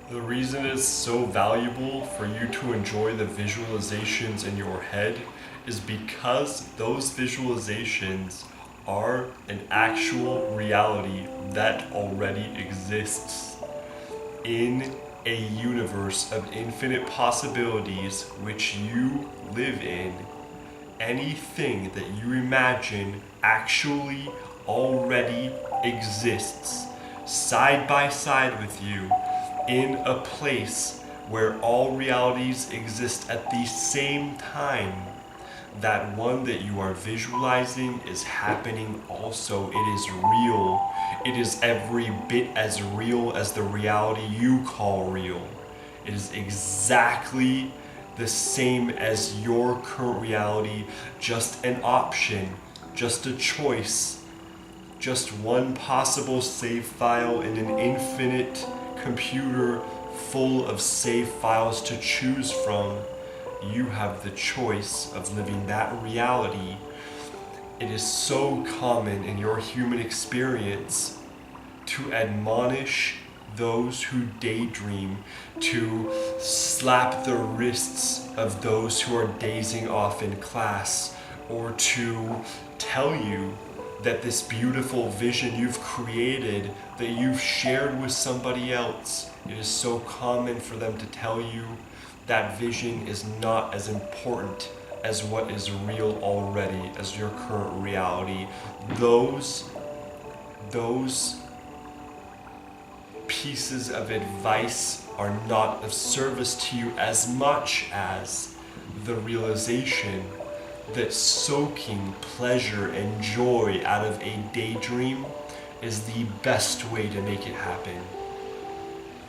The reason it's so valuable for you to enjoy the visualizations in your head is because those visualizations are an actual reality that already exists in a universe of infinite possibilities which you live in. Anything that you imagine actually already exists side by side with you in a place where all realities exist at the same time. That one that you are visualizing is happening also. It is real. It is every bit as real as the reality you call real. It is exactly the same as your current reality, just an option, just a choice, just one possible save file in an infinite computer full of save files to choose from. You have the choice of living that reality. It is so common in your human experience to admonish those who daydream, to slap the wrists of those who are dazing off in class, or to tell you that this beautiful vision you've created, that you've shared with somebody else, it is so common for them to tell you that vision is not as important as what is real already, as your current reality. Those pieces of advice are not of service to you as much as the realization that soaking pleasure and joy out of a daydream is the best way to make it happen.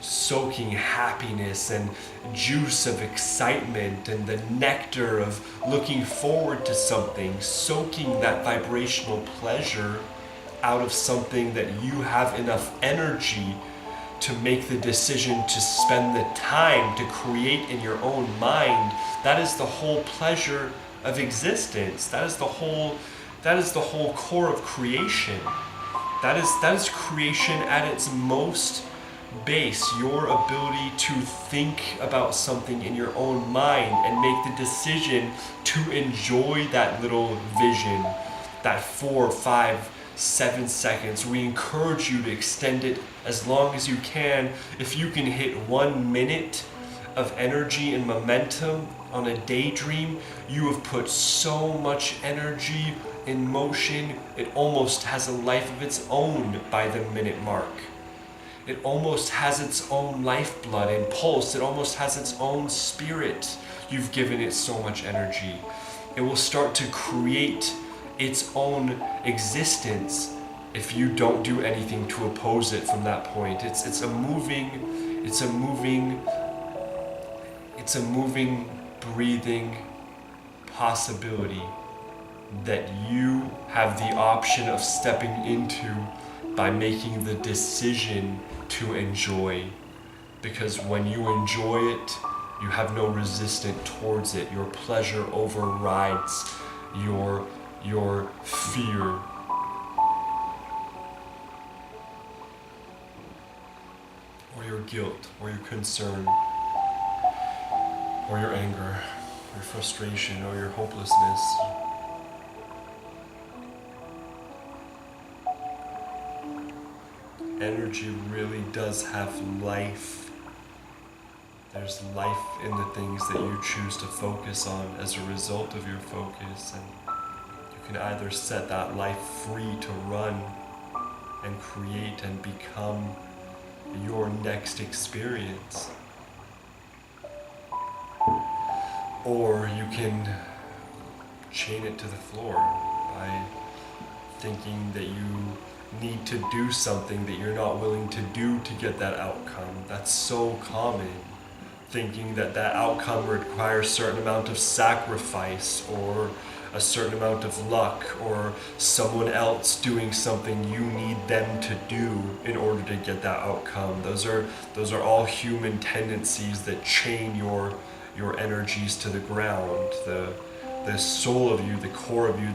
Soaking happiness and juice of excitement and the nectar of looking forward to something, soaking that vibrational pleasure out of something that you have enough energy to make the decision to spend the time to create in your own mind. That is the whole pleasure of existence. That is the whole core of creation. That is creation at its most base, your ability to think about something in your own mind and make the decision to enjoy that little vision, that 4, 5, 7 seconds. We encourage you to extend it as long as you can. If you can hit 1 minute of energy and momentum on a daydream, you have put so much energy in motion, it almost has a life of its own by the minute mark. It almost has its own lifeblood and pulse. It almost has its own spirit. You've given it so much energy. It will start to create its own existence if you don't do anything to oppose it from that point. It's a moving, breathing possibility that you have the option of stepping into by making the decision to enjoy. Because when you enjoy it, you have no resistance towards it. Your pleasure overrides your fear. Or your guilt, or your concern, or your anger, your frustration, or your hopelessness. Energy really does have life. There's life in the things that you choose to focus on as a result of your focus, and you can either set that life free to run and create and become your next experience, or you can chain it to the floor by thinking that you need to do something that you're not willing to do to get that outcome. That's so common. Thinking that that outcome requires a certain amount of sacrifice or a certain amount of luck or someone else doing something you need them to do in order to get that outcome. Those are all human tendencies that chain your energies to the ground. The soul of you, the core of you,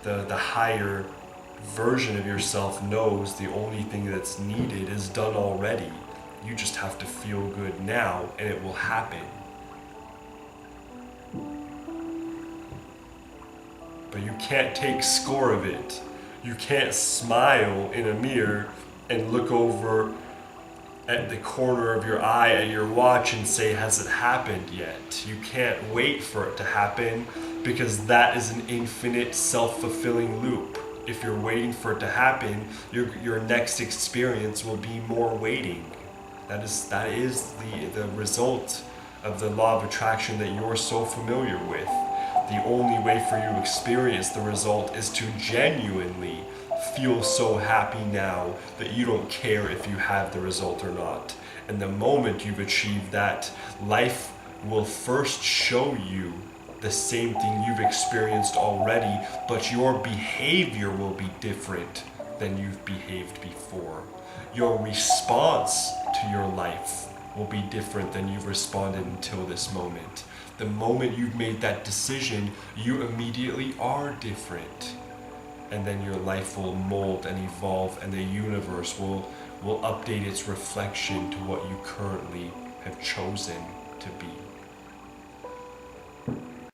the higher version of yourself knows the only thing that's needed is done already. You just have to feel good now, and it will happen. But you can't take score of it. You can't smile in a mirror and look over at the corner of your eye at your watch and say, has it happened yet? You can't wait for it to happen, because that is an infinite self-fulfilling loop. If you're waiting for it to happen, your next experience will be more waiting. That is the result of the law of attraction that you're so familiar with. The only way for you to experience the result is to genuinely feel so happy now that you don't care if you have the result or not. And the moment you've achieved that, life will first show you the same thing you've experienced already, but your behavior will be different than you've behaved before. Your response to your life will be different than you've responded until this moment. The moment you've made that decision, you immediately are different. And then your life will mold and evolve, and the universe will update its reflection to what you currently have chosen to be.